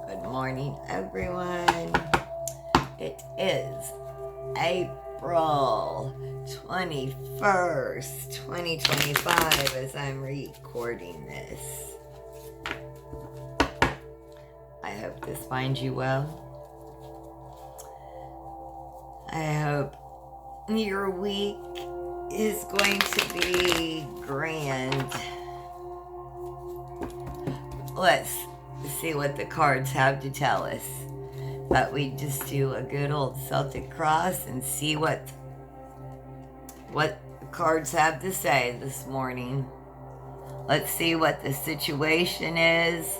Good morning, everyone. It is April 21st, 2025, as I'm recording this. I hope this finds you well. I hope your week is going to be grand. Let's see what the cards have to tell us. But we just do a good old Celtic cross and see what the cards have to say this morning. Let's see what the situation is.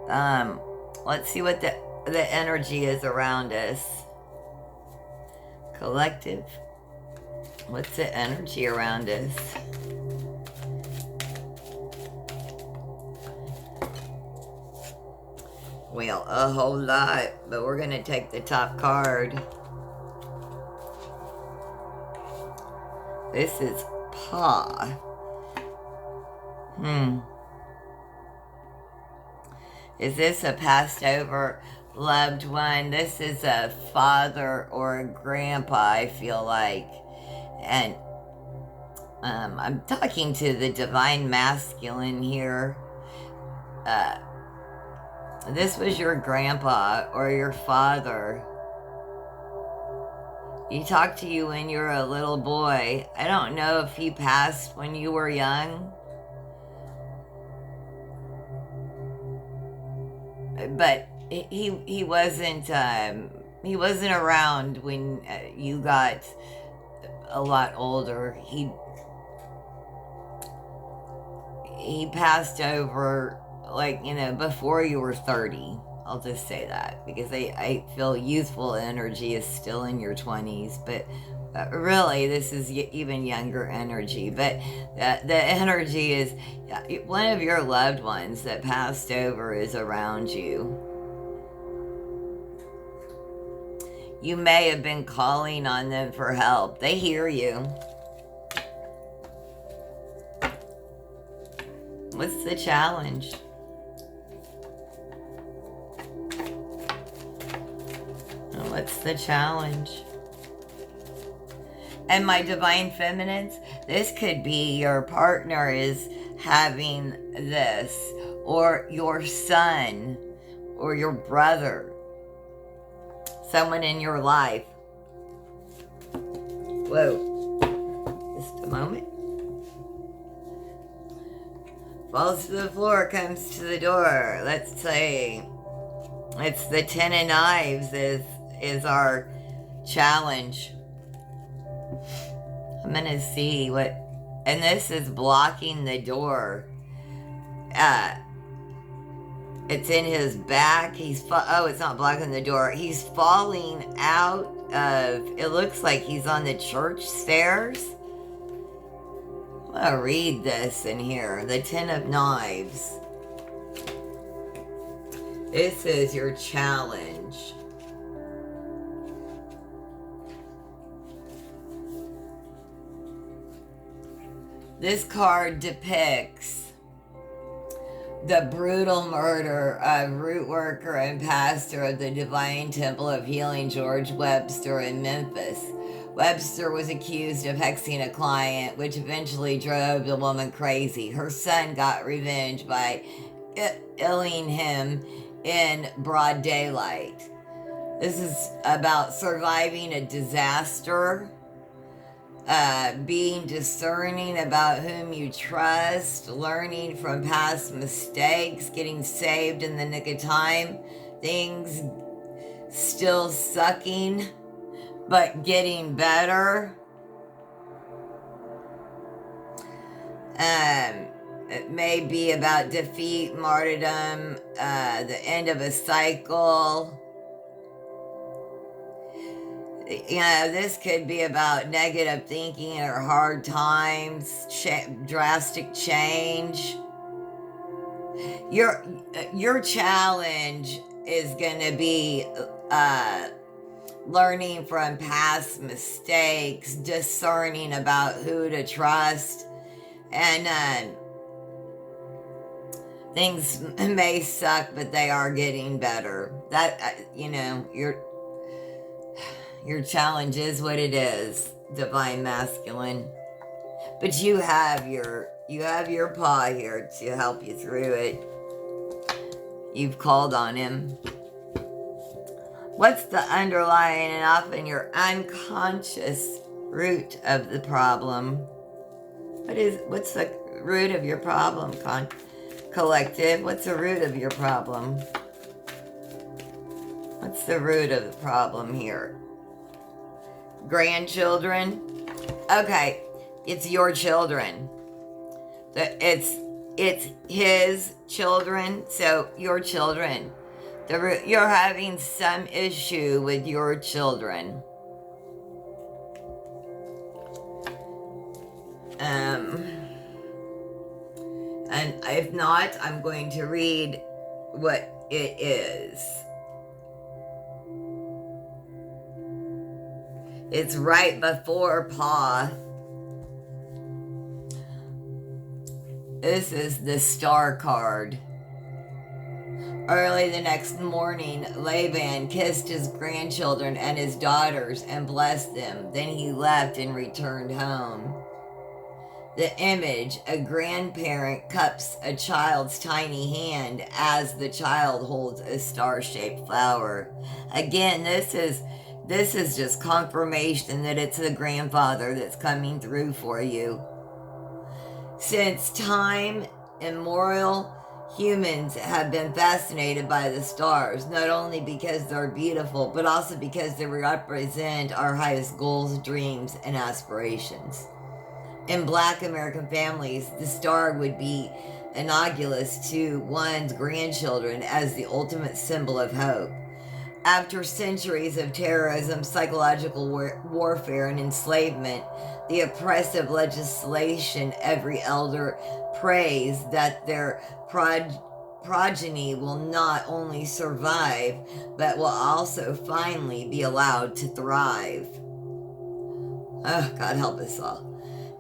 Let's see what the energy is around us. Collective. What's the energy around us? Well, a whole lot, but we're going to take the top card. This is Pa. Is this a passed over loved one? This is a father or a grandpa, I feel like. And I'm talking to the divine masculine here. This was your grandpa or your father. He talked to you when you were a little boy. I don't know if he passed when you were young. But he wasn't around when you got a lot older. He passed over, before you were 30. I'll just say that because I feel youthful energy is still in your 20s, but really this is even younger energy. But the energy is one of your loved ones that passed over is around you. You may have been calling on them for help. They hear you. What's the challenge? What's the challenge? And my divine feminines, this could be your partner is having this, or your son, or your brother, someone in your life. Whoa, just a moment. Falls to the floor, comes to the door. Let's say it's the 10 of knives is our challenge. I'm gonna see what, and this is blocking the door. It's in his back. It's not blocking the door. He's falling out of, it looks like he's on the church stairs. I'm gonna read this in here. The 10 of knives. This is your challenge. This card depicts the brutal murder of root worker and pastor of the Divine Temple of Healing George Webster in Memphis. Webster was accused of hexing a client, which eventually drove the woman crazy. Her son got revenge by illing him in broad daylight. This is about surviving a disaster, being discerning about whom you trust, learning from past mistakes, getting saved in the nick of time, things still sucking, but getting better. It may be about defeat, martyrdom, the end of a cycle. This could be about negative thinking or hard times, drastic change. Your challenge is going to be learning from past mistakes, discerning about who to trust, and Things may suck, but they are getting better. That, your challenge is what it is, Divine Masculine. But you have your paw here to help you through it. You've called on him. What's the underlying and often your unconscious root of the problem? What's the root of your problem, collective? What's the root of your problem? What's the root of the problem here? Grandchildren? Okay, it's your children. It's his children, so your children. You're having some issue with your children. And if not, I'm going to read what it is. It's right before paw. This is the star card. Early the next morning, Laban kissed his grandchildren and his daughters and blessed them. Then he left and returned home. The image, a grandparent cups a child's tiny hand as the child holds a star-shaped flower. Again, this is just confirmation that it's the grandfather that's coming through for you. Since time immemorial, humans have been fascinated by the stars, not only because they're beautiful, but also because they represent our highest goals, dreams, and aspirations. In Black American families, the star would be analogous to one's grandchildren as the ultimate symbol of hope. After centuries of terrorism, psychological warfare, and enslavement, the oppressive legislation, every elder prays that their progeny will not only survive, but will also finally be allowed to thrive. Oh, God help us all.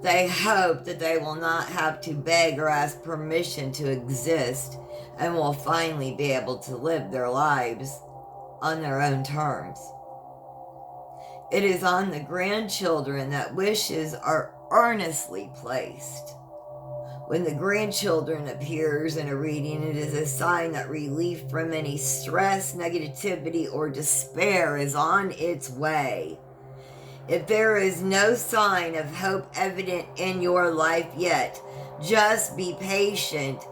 They hope that they will not have to beg or ask permission to exist and will finally be able to live their lives on their own terms. It is on the grandchildren that wishes are earnestly placed. When the grandchildren appears in a reading, it is a sign that relief from any stress, negativity, or despair is on its way. If there is no sign of hope evident in your life yet, just be patient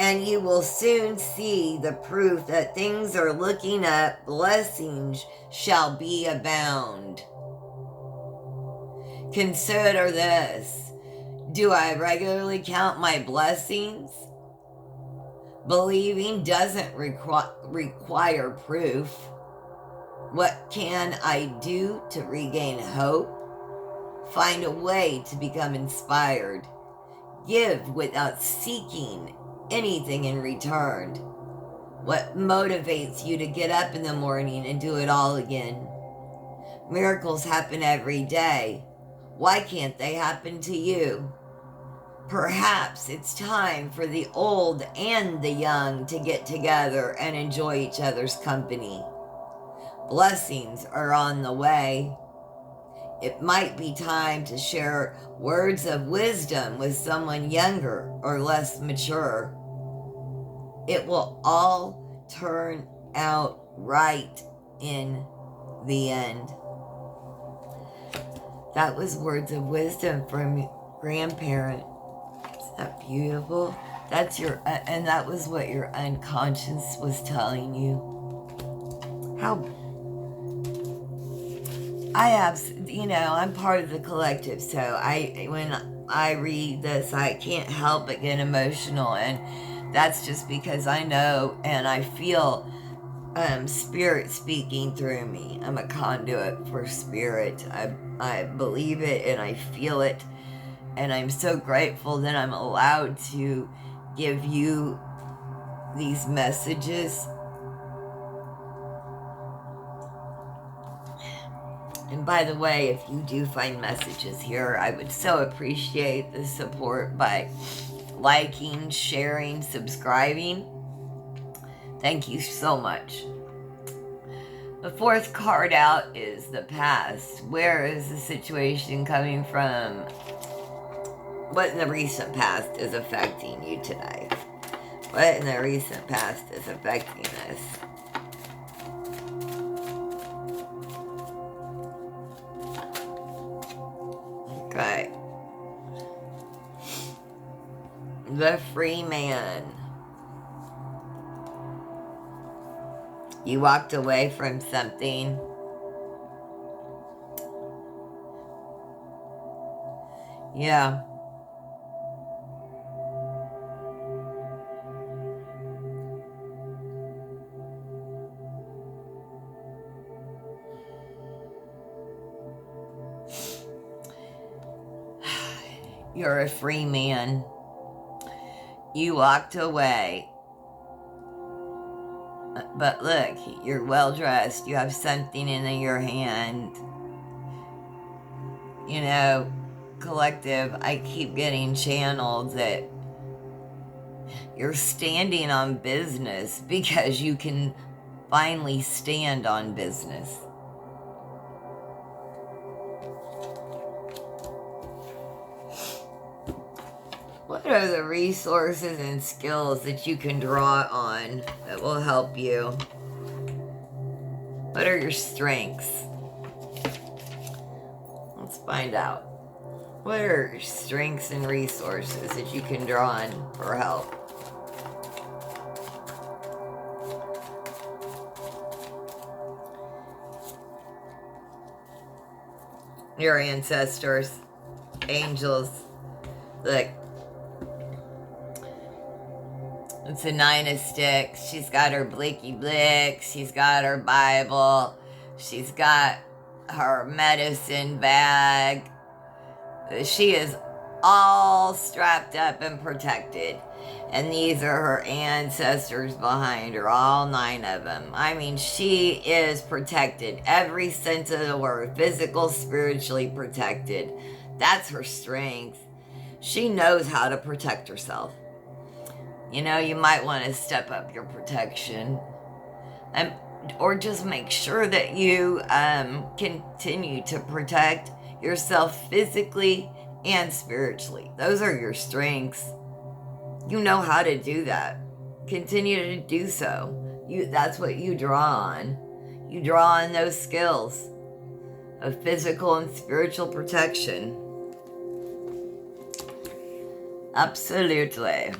and you will soon see the proof that things are looking up. Blessings shall be abound. Consider this. Do I regularly count my blessings? Believing doesn't require proof. What can I do to regain hope? Find a way to become inspired. Give without seeking anything in return. What motivates you to get up in the morning and do it all again? Miracles happen every day. Why can't they happen to you? Perhaps it's time for the old and the young to get together and enjoy each other's company. Blessings are on the way. It might be time to share words of wisdom with someone younger or less mature. It will all turn out right in the end. That was words of wisdom from grandparent. Isn't that beautiful? That's and that was what your unconscious was telling you. I'm part of the collective, so when I read this, I can't help but get emotional, and that's just because I know and I feel spirit speaking through me. I'm a conduit for spirit. I believe it and I feel it, and I'm so grateful that I'm allowed to give you these messages. And by the way, if you do find messages here, I would so appreciate the support by liking, sharing, subscribing. Thank you so much. The fourth card out is the past. Where is the situation coming from? What in the recent past is affecting you today? What in the recent past is affecting us? Okay. The free man. You walked away from something. Yeah. You're a free man. You walked away. But look, you're well dressed. You have something in your hand. You know, collective, I keep getting channeled that you're standing on business because you can finally stand on business. What are the resources and skills that you can draw on that will help you? What are your strengths? Let's find out. What are your strengths and resources that you can draw on for help? Your ancestors, angels. Look. It's a 9 of sticks. She's got her blicky blick. She's got her Bible. She's got her medicine bag. She is all strapped up and protected. And these are her ancestors behind her, all 9 of them. I mean, she is protected. Every sense of the word, physical, spiritually protected. That's her strength. She knows how to protect herself. You know, you might want to step up your protection, or just make sure that you continue to protect yourself physically and spiritually. Those are your strengths. You know how to do that. Continue to do so. That's what you draw on. You draw on those skills of physical and spiritual protection. Absolutely.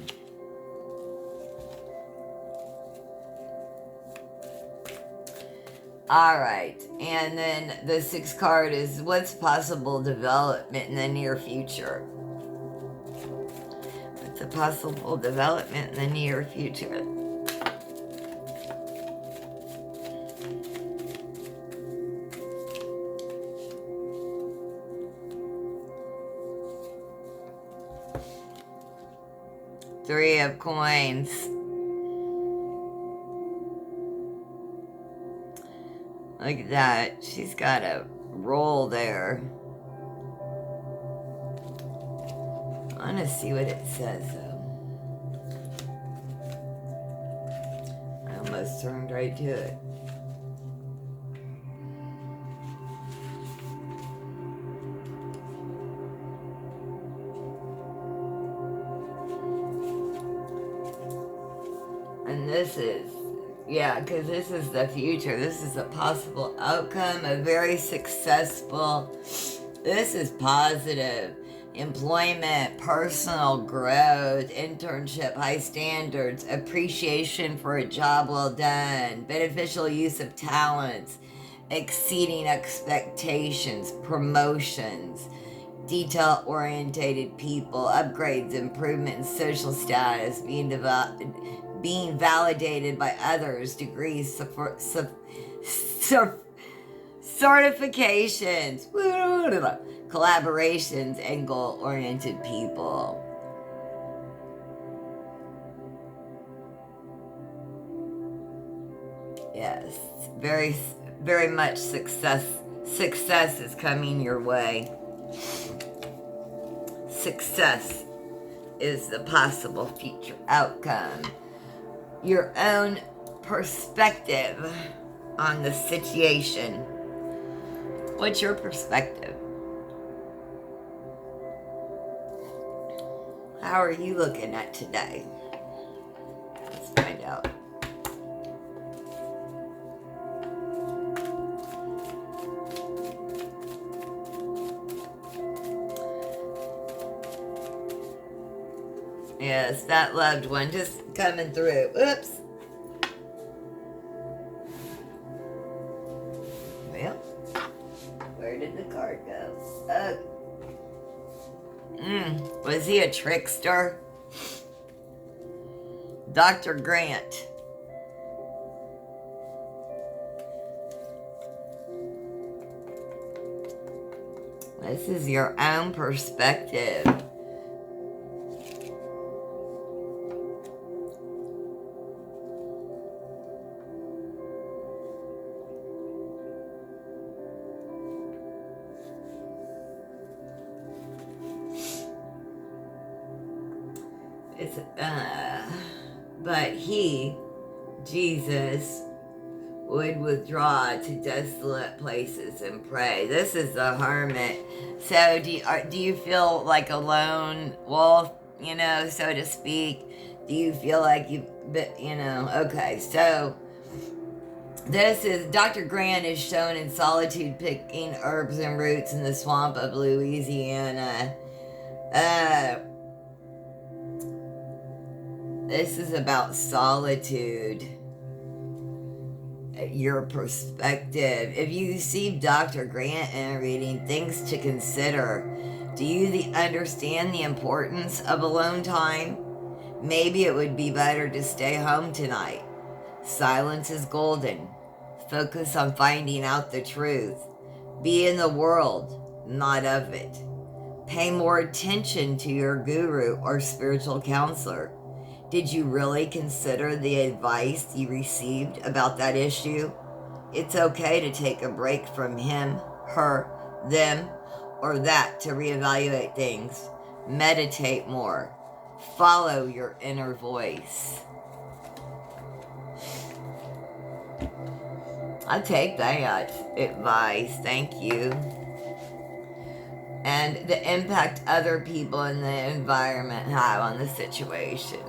All right, and then the 6th card is what's possible development in the near future? What's a possible development in the near future? Three of coins. Look at that. She's got a roll there. I want to see what it says, though. I almost turned right to it. And this is, yeah, because this is the future. This is a possible outcome, a very successful, this is positive. Employment, personal growth, internship, high standards, appreciation for a job well done, beneficial use of talents, exceeding expectations, promotions, detail-orientated people, upgrades, improvement in social status, being validated by others, degrees, certifications, collaborations, and goal-oriented people. Yes, very, very much success is coming your way. Success. is the possible future outcome. Your own perspective on the situation. What's your perspective? How are you looking at today? Let's find out. Yes, that loved one just coming through. Oops. Well, where did the card go? Was he a trickster? Dr. Grant. This is your own perspective. But he, Jesus, would withdraw to desolate places and pray. This is the hermit. So do you feel like a lone wolf, so to speak? Do you feel like okay, so this is Dr. Grant is shown in solitude picking herbs and roots in the swamp of Louisiana. This is about solitude. Your perspective. If you receive Dr. Grant in a reading, things to consider. Do you understand the importance of alone time? Maybe it would be better to stay home tonight. Silence is golden. Focus on finding out the truth. Be in the world, not of it. Pay more attention to your guru or spiritual counselor. Did you really consider the advice you received about that issue? It's okay to take a break from him, her, them, or that to reevaluate things. Meditate more. Follow your inner voice. I'll take that advice. Thank you. And the impact other people in the environment have on the situation.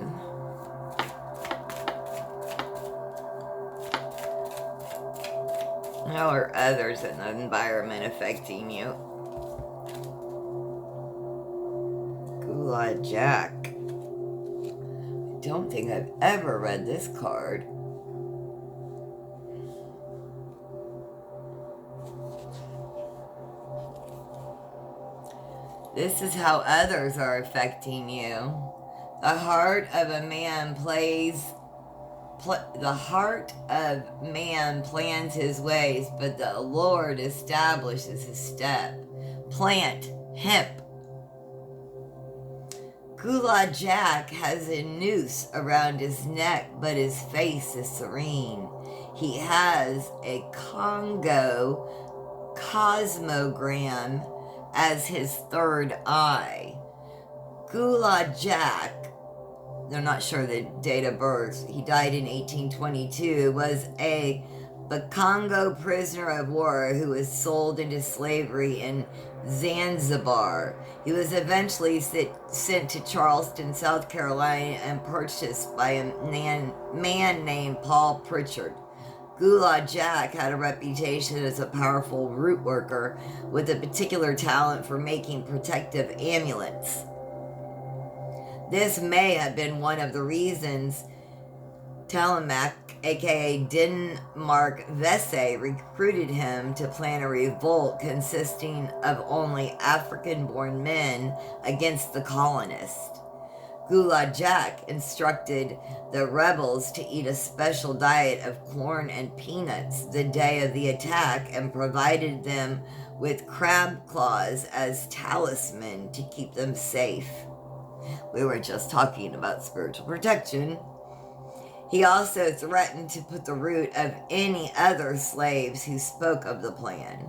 How are others in the environment affecting you? Gula Jack. I don't think I've ever read this card. This is how others are affecting you. The heart of a man plans his ways, but the Lord establishes his step. Plant hemp. Gula Jack has a noose around his neck, but his face is serene. He has a Congo cosmogram as his third eye. Gula Jack, they're not sure the date of birth, he died in 1822, was a Bakongo prisoner of war who was sold into slavery in Zanzibar. He was eventually sent to Charleston, South Carolina, and purchased by a man named Paul Pritchard. Gula Jack had a reputation as a powerful root worker with a particular talent for making protective amulets. This may have been one of the reasons Telemaque, aka Denmark Vesey, recruited him to plan a revolt consisting of only African-born men against the colonists. Gula Jack instructed the rebels to eat a special diet of corn and peanuts the day of the attack and provided them with crab claws as talisman to keep them safe. We were just talking about spiritual protection. He also threatened to put the root of any other slaves who spoke of the plan.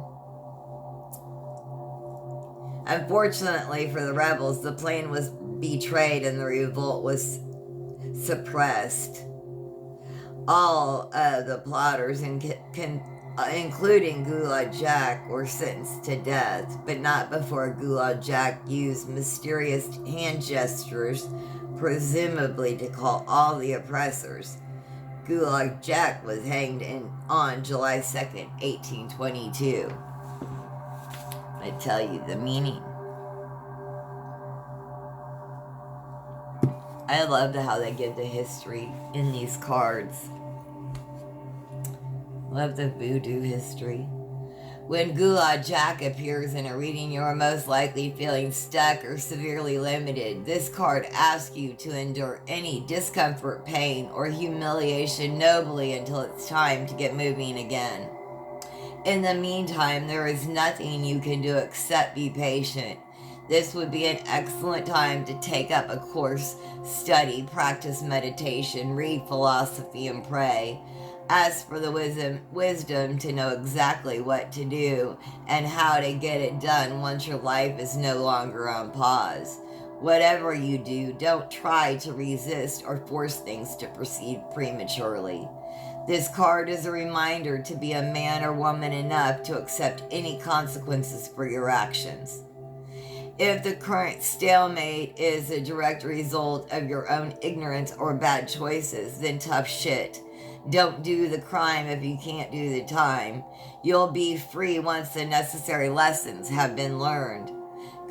Unfortunately for the rebels, the plan was betrayed and the revolt was suppressed. All of the plotters, including Gulag Jack, were sentenced to death, but not before Gulag Jack used mysterious hand gestures, presumably to call all the oppressors. Gulag Jack was hanged on July 2nd, 1822. I tell you the meaning. I love how they give the history in these cards. Love the voodoo history. When Gulag Jack appears in a reading, you are most likely feeling stuck or severely limited. This card asks you to endure any discomfort, pain, or humiliation nobly until it's time to get moving again. In the meantime, there is nothing you can do except be patient. This would be an excellent time to take up a course, study, practice meditation, read philosophy, and pray. Ask for the wisdom to know exactly what to do and how to get it done once your life is no longer on pause. Whatever you do, don't try to resist or force things to proceed prematurely. This card is a reminder to be a man or woman enough to accept any consequences for your actions. If the current stalemate is a direct result of your own ignorance or bad choices, then tough shit. Don't do the crime if you can't do the time. You'll be free once the necessary lessons have been learned.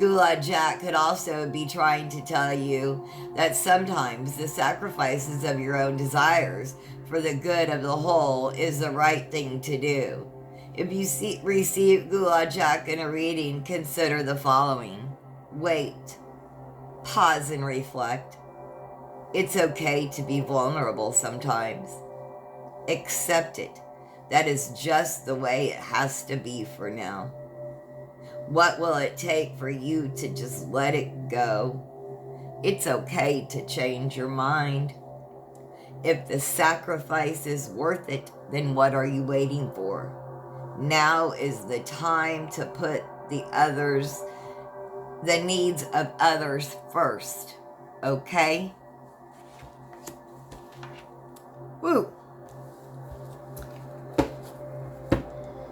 Gulag Jack could also be trying to tell you that sometimes the sacrifices of your own desires for the good of the whole is the right thing to do. If you receive Gulag Jack in a reading, consider the following. Wait. Pause and reflect. It's okay to be vulnerable sometimes. Accept it. That is just the way it has to be for now. What will it take for you to just let it go? It's okay to change your mind. If the sacrifice is worth it, then what are you waiting for? Now is the time to put the needs of others first. Okay? Woo!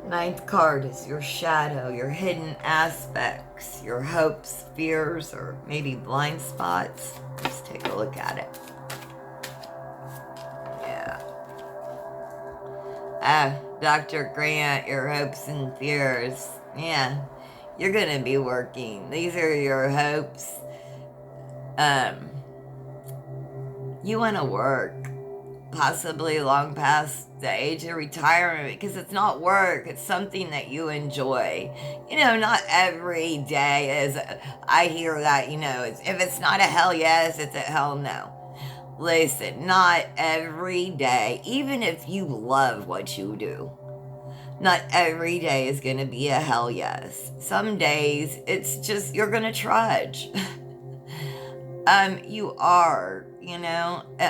Ninth card is your shadow, your hidden aspects, your hopes, fears, or maybe blind spots. Let's take a look at it. Yeah. Dr. Grant, your hopes and fears. Yeah. You're going to be working. These are your hopes. You want to work. Possibly long past the age of retirement, because it's not work, it's something that you enjoy. Not every day is, I hear that, if it's not a hell yes, it's a hell no. Listen, not every day, even if you love what you do, not every day is going to be a hell yes. Some days it's just, you're going to trudge. You are,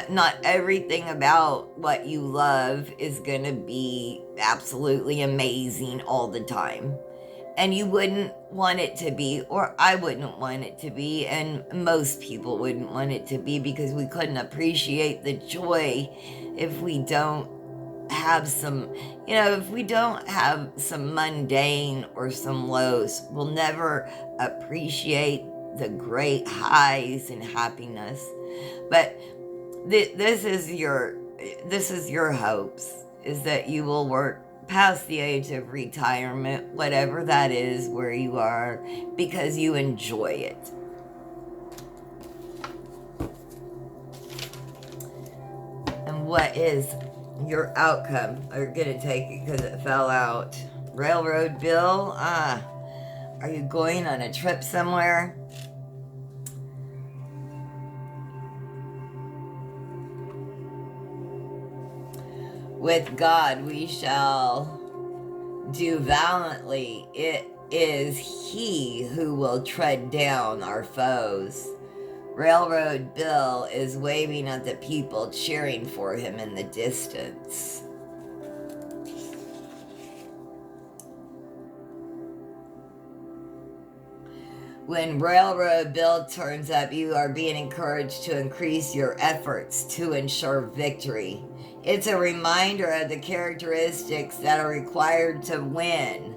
not everything about what you love is going to be absolutely amazing all the time. And you wouldn't want it to be, or I wouldn't want it to be, and most people wouldn't want it to be, because we couldn't appreciate the joy if we don't have some, if we don't have some mundane or some lows. We'll never appreciate the great highs and happiness. But this is your hopes, is that you will work past the age of retirement, whatever that is, where you are, because you enjoy it. And what is your outcome? I'm gonna take it because it fell out. Railroad bill. Are you going on a trip somewhere? With God we shall do valiantly. It is He who will tread down our foes. Railroad Bill is waving at the people, cheering for him in the distance. When railroad bill turns up, you are being encouraged to increase your efforts to ensure victory. It's a reminder of the characteristics that are required to win: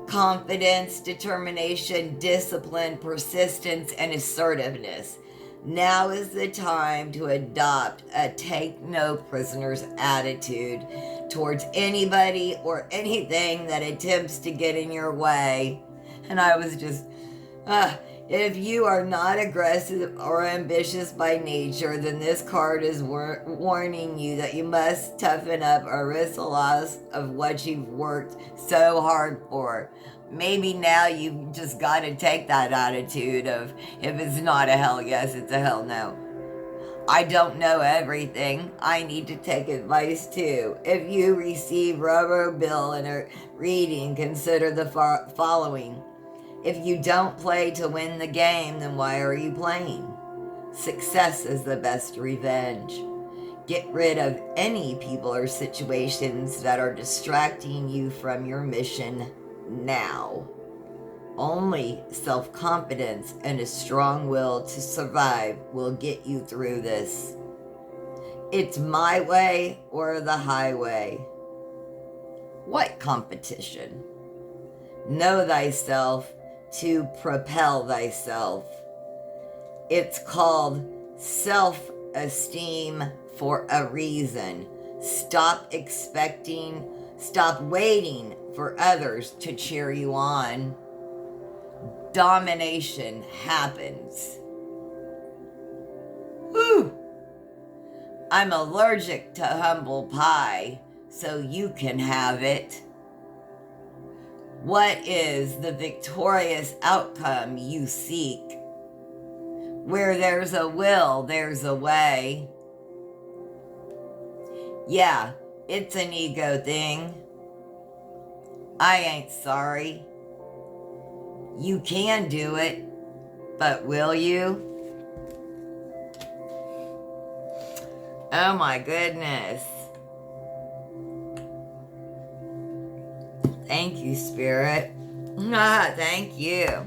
confidence, determination, discipline, persistence, and assertiveness. Now is the time to adopt a take no prisoners attitude towards anybody or anything that attempts to get in your way. And I was just, if you are not aggressive or ambitious by nature, then this card is warning you that you must toughen up or risk the loss of what you've worked so hard for. Maybe now you've just got to take that attitude of, if it's not a hell yes, it's a hell no. I don't know everything. I need to take advice too. If you receive rubber bill in a reading, consider the following. If you don't play to win the game, then why are you playing? Success is the best revenge. Get rid of any people or situations that are distracting you from your mission now. Only self-confidence and a strong will to survive will get you through this. It's my way or the highway. What competition? Know thyself to propel thyself. It's called self-esteem for a reason. Stop waiting for others to cheer you on. Domination happens. Whew! I'm allergic to humble pie, so you can have it. What is the victorious outcome you seek? Where there's a will, there's a way. Yeah, it's an ego thing. I ain't sorry. You can do it, but will you? Oh my goodness. Thank you, Spirit. Thank you.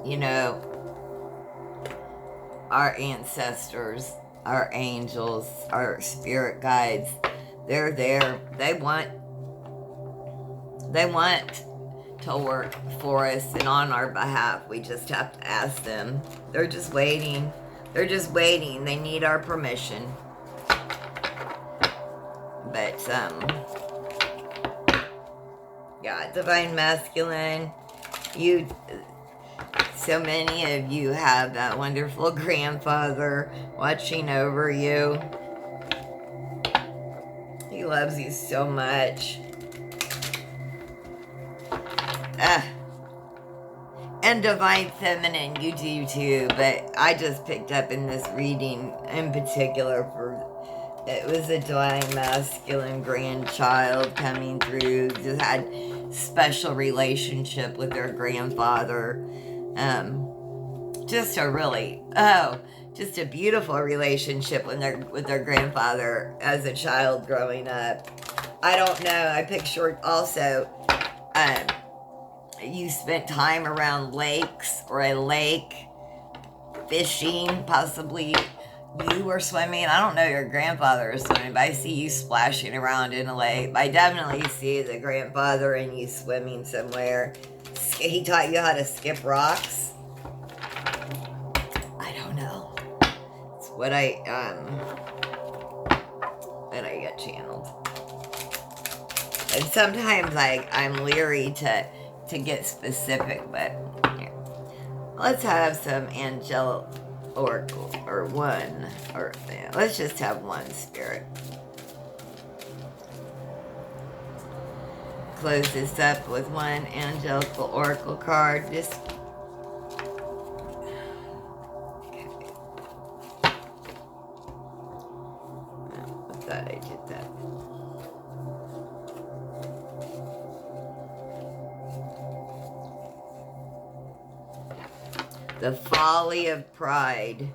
You know, our ancestors, our angels, our spirit guides, they're there. They want to work for us and on our behalf. We just have to ask them. They're just waiting. They need our permission. But yeah, Divine Masculine, so many of you have that wonderful grandfather watching over you. He loves you so much. And Divine Feminine, you do too, but I just picked up in this reading in particular it was a Divine Masculine grandchild coming through, just had special relationship with their grandfather. Just a beautiful relationship with their grandfather as a child growing up. I don't know, I pictured also, you spent time around lakes or a lake, fishing, possibly you were swimming. I don't know your grandfather is swimming, but I see you splashing around in a lake. I definitely see the grandfather and you swimming somewhere. He taught you how to skip rocks. I don't know. It's what I get channeled. And sometimes I'm leery to get specific, but here. Let's have some angelic oracle, or one, or yeah, let's just have one spirit. Close this up with one angelical oracle card. Just okay. I thought I did that. The folly of pride.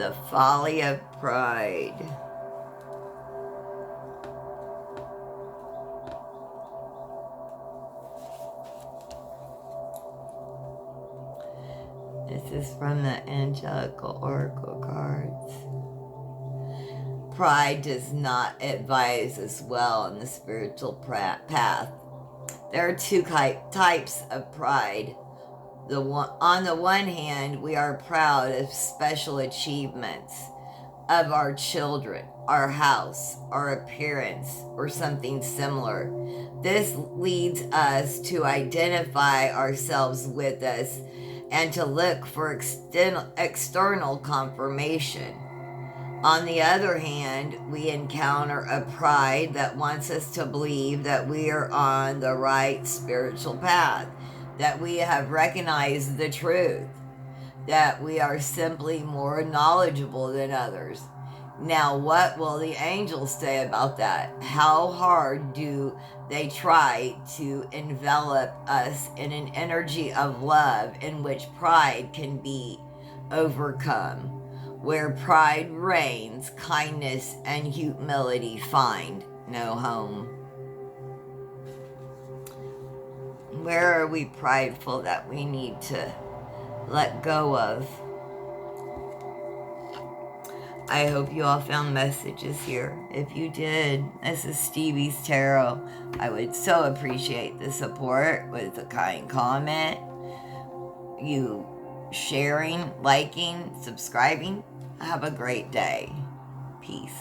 The folly of pride. This is from the Angelical Oracle cards. Pride does not advise us well in the spiritual path. There are two types of pride. On the one hand, we are proud of special achievements of our children, our house, our appearance, or something similar. This leads us to identify ourselves with us and to look for external confirmation. On the other hand, we encounter a pride that wants us to believe that we are on the right spiritual path, that we have recognized the truth, that we are simply more knowledgeable than others. Now, what will the angels say about that? How hard do they try to envelop us in an energy of love in which pride can be overcome? Where pride reigns, kindness and humility find no home. Where are we prideful that we need to let go of? I hope you all found messages here. If you did, this is Stevie's Tarot. I would so appreciate the support with a kind comment, you sharing, liking, subscribing. Have a great day. Peace.